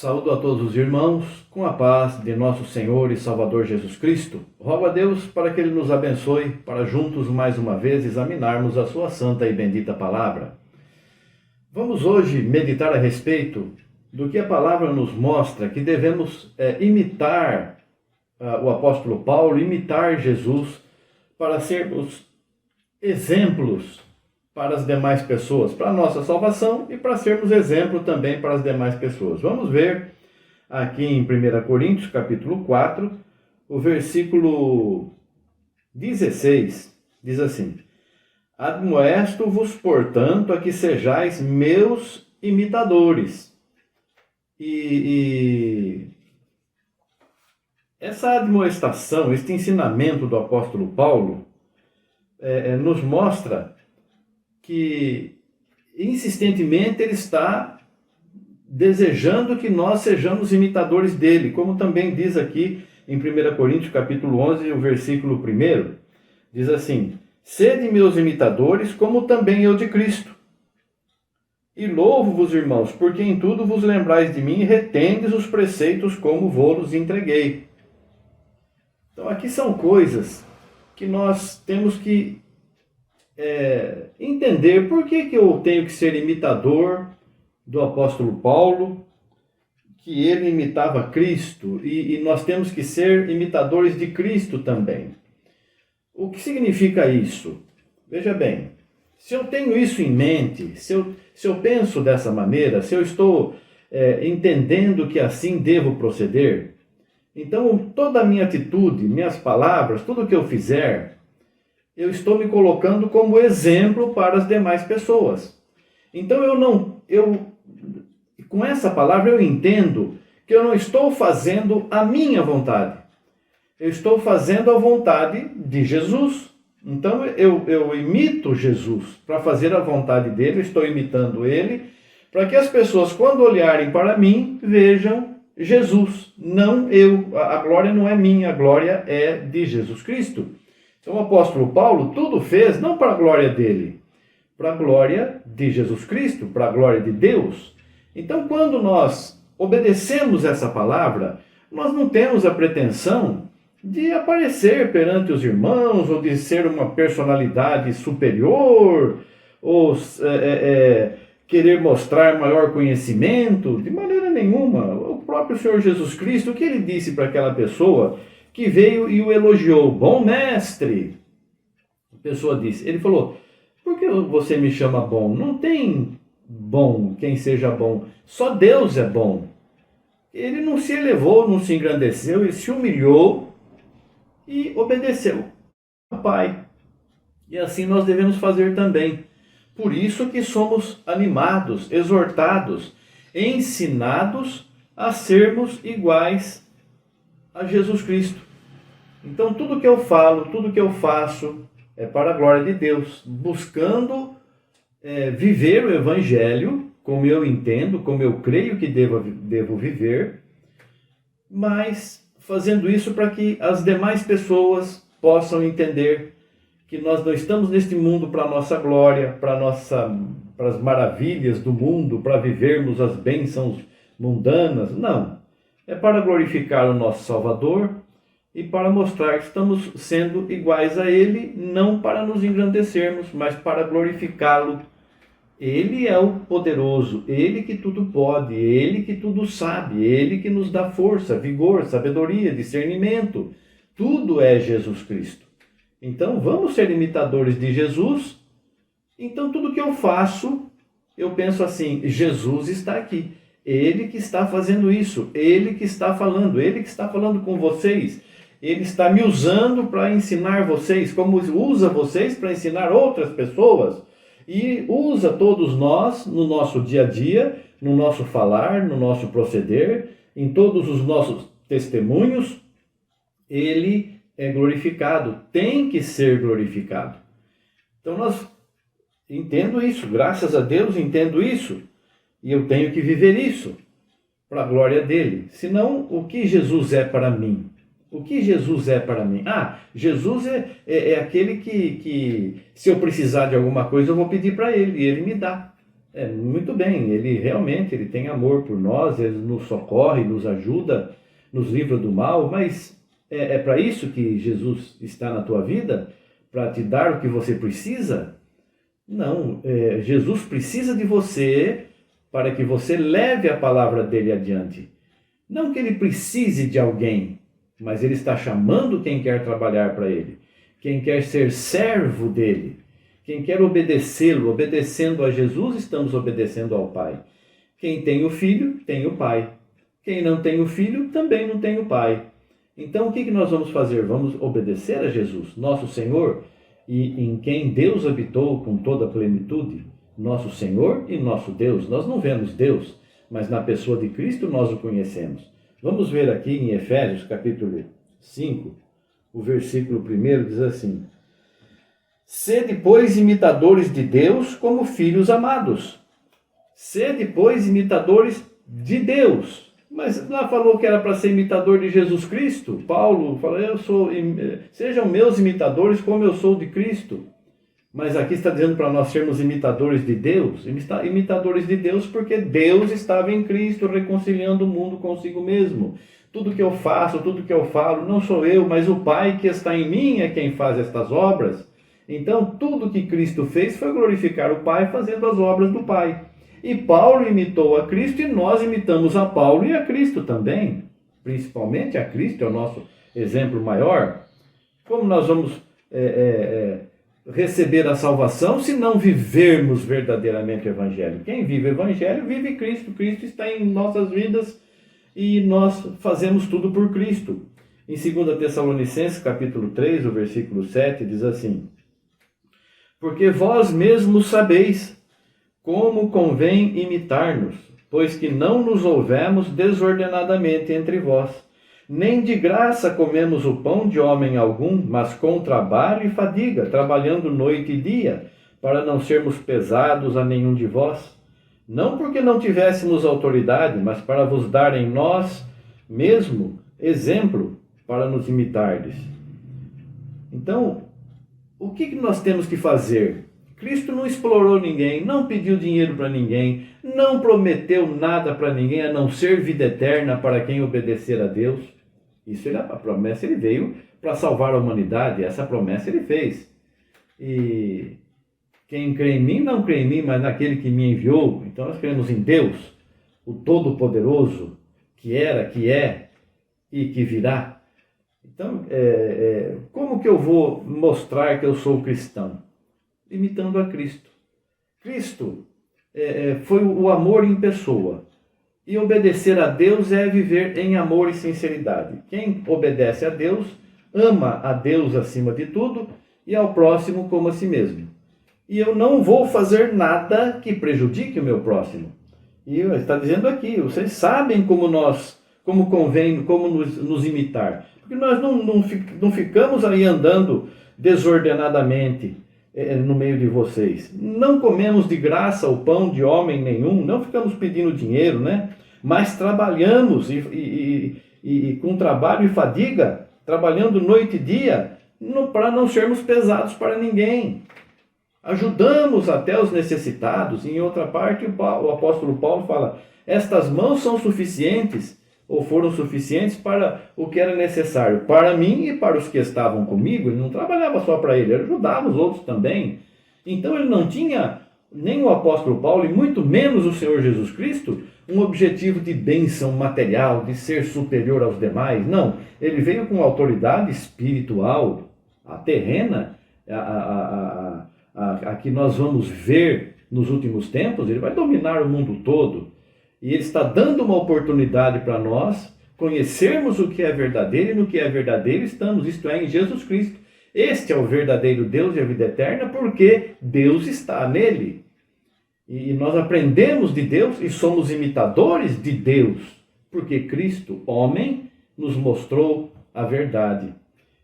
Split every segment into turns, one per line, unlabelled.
Saúdo a todos os irmãos com a paz de nosso Senhor e Salvador Jesus Cristo. Rogo a Deus para que Ele nos abençoe, para juntos mais uma vez examinarmos a sua santa e bendita palavra. Vamos hoje meditar a respeito do que a palavra nos mostra, que devemos imitar o apóstolo Paulo, imitar Jesus, para sermos exemplos para as demais pessoas, para a nossa salvação e para sermos exemplo também para as demais pessoas. Vamos ver aqui em 1 Coríntios, capítulo 4, o versículo 16, diz assim: Admoesto-vos, portanto, a que sejais meus imitadores. E essa admoestação, este ensinamento do apóstolo Paulo, nos mostra que insistentemente ele está desejando que nós sejamos imitadores dele, como também diz aqui em 1 Coríntios capítulo 11, o versículo 1, diz assim: Sede meus imitadores, como também eu de Cristo. E louvo-vos, irmãos, porque em tudo vos lembrais de mim e retendes os preceitos como vou-los entreguei. Então aqui são coisas que nós temos que entender por que eu tenho que ser imitador do apóstolo Paulo, que ele imitava Cristo, e nós temos que ser imitadores de Cristo também. O que significa isso? Veja bem, se eu tenho isso em mente, se eu penso dessa maneira, se eu estou entendendo que assim devo proceder, então toda a minha atitude, minhas palavras, tudo que eu fizer, eu estou me colocando como exemplo para as demais pessoas. Então com essa palavra eu entendo que eu não estou fazendo a minha vontade. Eu estou fazendo a vontade de Jesus. Então eu imito Jesus para fazer a vontade dele, estou imitando ele, para que as pessoas, quando olharem para mim, vejam Jesus, não eu. A glória não é minha, a glória é de Jesus Cristo. Então o apóstolo Paulo tudo fez não para a glória dele, para a glória de Jesus Cristo, para a glória de Deus. Então quando nós obedecemos essa palavra, nós não temos a pretensão de aparecer perante os irmãos, ou de ser uma personalidade superior, ou querer mostrar maior conhecimento, de maneira nenhuma. O próprio Senhor Jesus Cristo, o que ele disse para aquela pessoa que veio e o elogiou? Bom mestre. A pessoa disse, ele falou: por que você me chama bom? Não tem bom quem seja bom, só Deus é bom. Ele não se elevou, não se engrandeceu, ele se humilhou e obedeceu ao Pai. E assim nós devemos fazer também. Por isso que somos animados, exortados, ensinados a sermos iguais a Jesus Cristo. Então tudo que eu falo, tudo que eu faço é para a glória de Deus, buscando viver o Evangelho como eu entendo, como eu creio que devo viver, mas fazendo isso para que as demais pessoas possam entender que nós não estamos neste mundo para a nossa glória, para as maravilhas do mundo, para vivermos as bênçãos mundanas. Não. É para glorificar o nosso Salvador e para mostrar que estamos sendo iguais a Ele, não para nos engrandecermos, mas para glorificá-lo. Ele é o poderoso, Ele que tudo pode, Ele que tudo sabe, Ele que nos dá força, vigor, sabedoria, discernimento. Tudo é Jesus Cristo. Então vamos ser imitadores de Jesus. Então tudo que eu faço, eu penso assim: Jesus está aqui. Ele que está fazendo isso, Ele que está falando com vocês, Ele está me usando para ensinar vocês, como usa vocês para ensinar outras pessoas, e usa todos nós no nosso dia a dia, no nosso falar, no nosso proceder, em todos os nossos testemunhos. Ele é glorificado, tem que ser glorificado. Então nós entendo isso, graças a Deus entendo isso. E eu tenho que viver isso para a glória dele. Senão, o que Jesus é para mim? O que Jesus é para mim? Jesus é aquele que, se eu precisar de alguma coisa, eu vou pedir para ele e ele me dá. Muito bem, ele tem amor por nós, ele nos socorre, nos ajuda, nos livra do mal, mas é para isso que Jesus está na tua vida? Para te dar o que você precisa? Não, Jesus precisa de você para que você leve a palavra dele adiante. Não que ele precise de alguém, mas ele está chamando quem quer trabalhar para ele, quem quer ser servo dele, quem quer obedecê-lo. Obedecendo a Jesus, estamos obedecendo ao Pai. Quem tem o Filho, tem o Pai. Quem não tem o Filho, também não tem o Pai. Então, o que nós vamos fazer? Vamos obedecer a Jesus, nosso Senhor, e em quem Deus habitou com toda a plenitude, nosso Senhor e nosso Deus. Nós não vemos Deus, mas na pessoa de Cristo nós o conhecemos. Vamos ver aqui em Efésios, capítulo 5, o versículo 1 diz assim: Sede, pois, imitadores de Deus como filhos amados. Sede, pois, imitadores de Deus. Mas lá falou que era para ser imitador de Jesus Cristo. Paulo falou, sejam meus imitadores como eu sou de Cristo. Mas aqui está dizendo para nós sermos imitadores de Deus. Imitadores de Deus porque Deus estava em Cristo reconciliando o mundo consigo mesmo. Tudo que eu faço, tudo que eu falo, não sou eu, mas o Pai que está em mim é quem faz estas obras. Então, tudo que Cristo fez foi glorificar o Pai fazendo as obras do Pai. E Paulo imitou a Cristo e nós imitamos a Paulo e a Cristo também. Principalmente a Cristo, é o nosso exemplo maior. Como nós vamos receber a salvação se não vivermos verdadeiramente o Evangelho? Quem vive o Evangelho vive Cristo. Cristo está em nossas vidas e nós fazemos tudo por Cristo. Em 2 Tessalonicenses, capítulo 3, o versículo 7, diz assim: Porque vós mesmos sabeis como convém imitar-nos, pois que não nos houvemos desordenadamente entre vós, nem de graça comemos o pão de homem algum, mas com trabalho e fadiga, trabalhando noite e dia, para não sermos pesados a nenhum de vós. Não porque não tivéssemos autoridade, mas para vos dar em nós mesmo exemplo para nos imitardes. Então, o que nós temos que fazer? Cristo não explorou ninguém, não pediu dinheiro para ninguém, não prometeu nada para ninguém, a não ser vida eterna para quem obedecer a Deus. Isso a promessa ele veio para salvar a humanidade, essa promessa ele fez. E quem crê em mim, não crê em mim, mas naquele que me enviou. Então nós cremos em Deus, o Todo-Poderoso, que era, que é e que virá. Então, como que eu vou mostrar que eu sou cristão? Imitando a Cristo. Cristo foi o amor em pessoa. E obedecer a Deus é viver em amor e sinceridade. Quem obedece a Deus, ama a Deus acima de tudo e ao próximo como a si mesmo. E eu não vou fazer nada que prejudique o meu próximo. E está dizendo aqui, vocês sabem como convém, como nos imitar. Porque nós não ficamos aí andando desordenadamente no meio de vocês. Não comemos de graça o pão de homem nenhum, não ficamos pedindo dinheiro, né? Mas trabalhamos e com trabalho e fadiga, trabalhando noite e dia, para não sermos pesados para ninguém. Ajudamos até os necessitados. Em outra parte, o apóstolo Paulo fala, estas mãos são suficientes, ou foram suficientes para o que era necessário, para mim e para os que estavam comigo. Ele não trabalhava só para ele, ele ajudava os outros também. Então ele não tinha, nem o apóstolo Paulo, e muito menos o Senhor Jesus Cristo, um objetivo de bênção material, de ser superior aos demais. Não, ele veio com autoridade espiritual, a terrena, a que nós vamos ver nos últimos tempos. Ele vai dominar o mundo todo. E ele está dando uma oportunidade para nós conhecermos o que é verdadeiro, e no que é verdadeiro estamos, isto é, em Jesus Cristo. Este é o verdadeiro Deus e a vida eterna, porque Deus está nele. E nós aprendemos de Deus e somos imitadores de Deus, porque Cristo, homem, nos mostrou a verdade.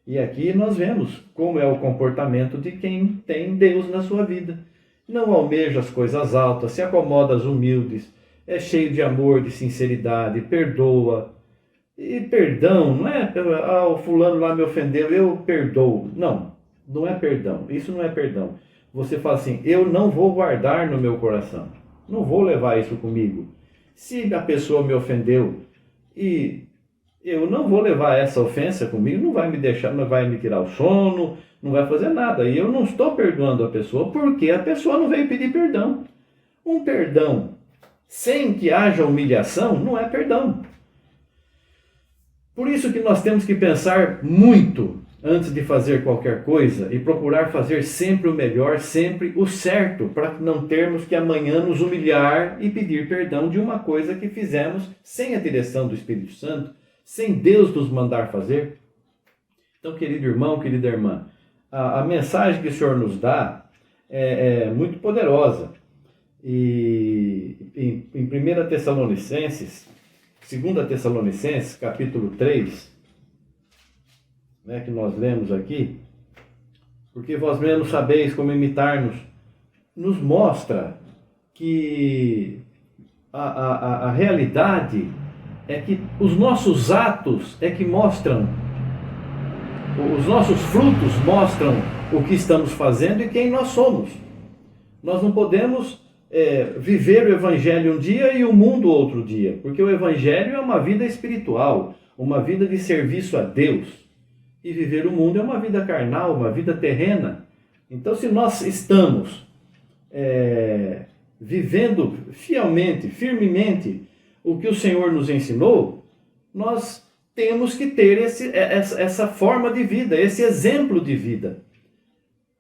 E aqui nós vemos como é o comportamento de quem tem Deus na sua vida. Não almeja as coisas altas, se acomoda às humildes, é cheio de amor, de sinceridade, perdoa. E perdão, não é, o fulano lá me ofendeu, eu perdoo. Não, não é perdão, isso não é perdão. Você fala assim, eu não vou guardar no meu coração. Não vou levar isso comigo. Se a pessoa me ofendeu e eu não vou levar essa ofensa comigo, não vai me deixar, não vai me tirar o sono, não vai fazer nada. E eu não estou perdoando a pessoa porque a pessoa não veio pedir perdão. Um perdão sem que haja humilhação não é perdão. Por isso que nós temos que pensar muito antes de fazer qualquer coisa e procurar fazer sempre o melhor, sempre o certo, para não termos que amanhã nos humilhar e pedir perdão de uma coisa que fizemos sem a direção do Espírito Santo, sem Deus nos mandar fazer. Então, querido irmão, querida irmã, a mensagem que o Senhor nos dá é muito poderosa. E em 1 Tessalonicenses, 2 Tessalonicenses, capítulo 3, que nós lemos aqui, porque vós mesmos sabeis como imitar-nos, nos mostra que a realidade é que os nossos atos é que mostram, os nossos frutos mostram o que estamos fazendo e quem nós somos. Nós não podemos viver o Evangelho um dia e o mundo outro dia, porque o Evangelho é uma vida espiritual, uma vida de serviço a Deus. E viver o mundo é uma vida carnal, uma vida terrena. Então, se nós estamos vivendo fielmente, firmemente, o que o Senhor nos ensinou, nós temos que ter essa forma de vida, esse exemplo de vida.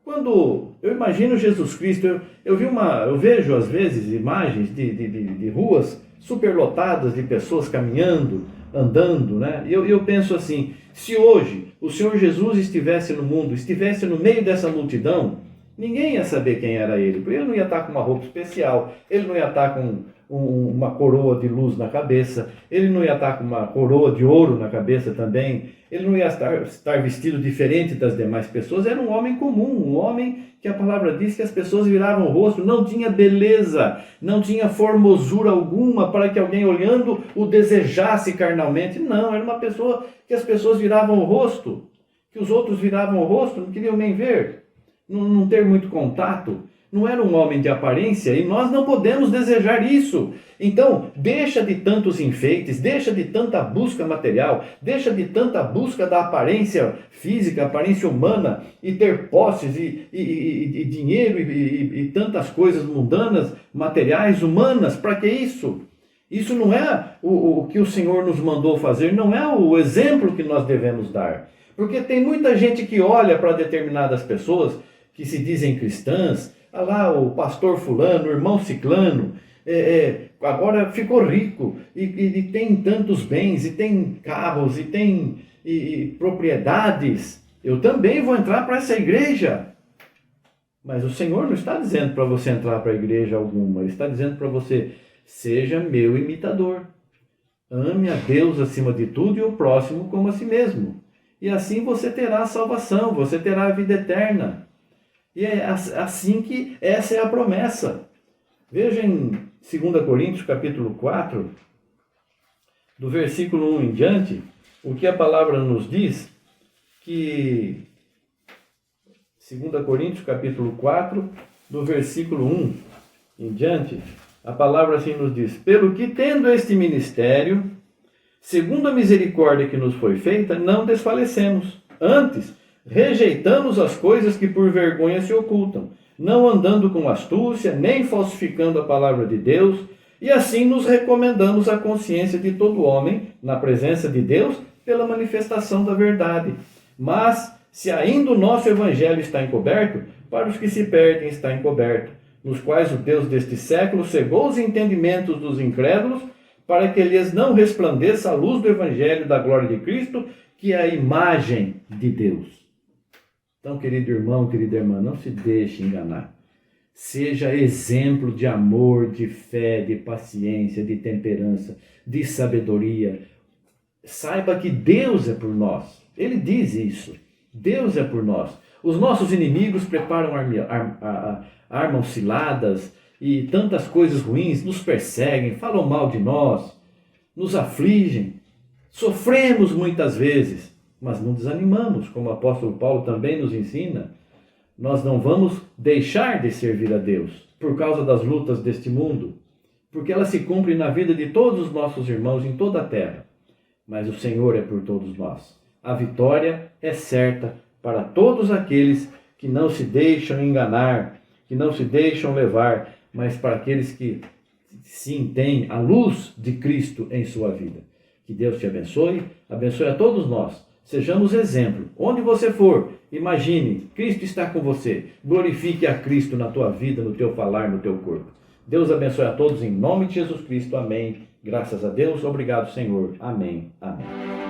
Quando eu imagino Jesus Cristo, eu vejo às vezes imagens de ruas superlotadas de pessoas caminhando, andando, né? E eu penso assim, se hoje o Senhor Jesus estivesse no mundo, estivesse no meio dessa multidão, ninguém ia saber quem era ele, porque ele não ia estar com uma roupa especial, ele não ia estar com uma coroa de luz na cabeça, ele não ia estar com uma coroa de ouro na cabeça também, ele não ia estar vestido diferente das demais pessoas, era um homem comum, um homem que a palavra diz que as pessoas viravam o rosto, não tinha beleza, não tinha formosura alguma para que alguém olhando o desejasse carnalmente, não, era uma pessoa que as pessoas viravam o rosto, que os outros viravam o rosto, não queriam nem ver, não ter muito contato. Não era um homem de aparência e nós não podemos desejar isso. Então, deixa de tantos enfeites, deixa de tanta busca material, deixa de tanta busca da aparência física, aparência humana, e ter posses e dinheiro e tantas coisas mundanas, materiais, humanas. Para que isso? Isso não é o que o Senhor nos mandou fazer, não é o exemplo que nós devemos dar. Porque tem muita gente que olha para determinadas pessoas que se dizem cristãs, lá o pastor fulano, o irmão ciclano, agora ficou rico e tem tantos bens, e tem carros, e tem propriedades. Eu também vou entrar para essa igreja. Mas o Senhor não está dizendo para você entrar para a igreja alguma. Ele está dizendo para você, seja meu imitador. Ame a Deus acima de tudo e o próximo como a si mesmo. E assim você terá a salvação, você terá a vida eterna. E é assim que essa é a promessa. Veja em 2 Coríntios capítulo 4, do versículo 1 em diante, o que a palavra nos diz, que 2 Coríntios capítulo 4, do versículo 1 em diante, a palavra assim nos diz, pelo que tendo este ministério, segundo a misericórdia que nos foi feita, não desfalecemos, antes rejeitamos as coisas que por vergonha se ocultam, não andando com astúcia, nem falsificando a palavra de Deus, e assim nos recomendamos à consciência de todo homem, na presença de Deus, pela manifestação da verdade. Mas, se ainda o nosso evangelho está encoberto, para os que se perdem está encoberto, nos quais o Deus deste século cegou os entendimentos dos incrédulos, para que lhes não resplandeça a luz do evangelho da glória de Cristo, que é a imagem de Deus. Então, querido irmão, querida irmã, não se deixe enganar. Seja exemplo de amor, de fé, de paciência, de temperança, de sabedoria. Saiba que Deus é por nós. Ele diz isso. Deus é por nós. Os nossos inimigos preparam armas ciladas e tantas coisas ruins, nos perseguem, falam mal de nós, nos afligem. Sofremos muitas vezes, mas não desanimamos, como o apóstolo Paulo também nos ensina. Nós não vamos deixar de servir a Deus, por causa das lutas deste mundo, porque ela se cumpre na vida de todos os nossos irmãos em toda a terra. Mas o Senhor é por todos nós. A vitória é certa para todos aqueles que não se deixam enganar, que não se deixam levar, mas para aqueles que sim têm a luz de Cristo em sua vida. Que Deus te abençoe a todos nós. Sejamos exemplo. Onde você for, imagine, Cristo está com você. Glorifique a Cristo na tua vida, no teu falar, no teu corpo. Deus abençoe a todos em nome de Jesus Cristo. Amém. Graças a Deus. Obrigado, Senhor. Amém. Amém.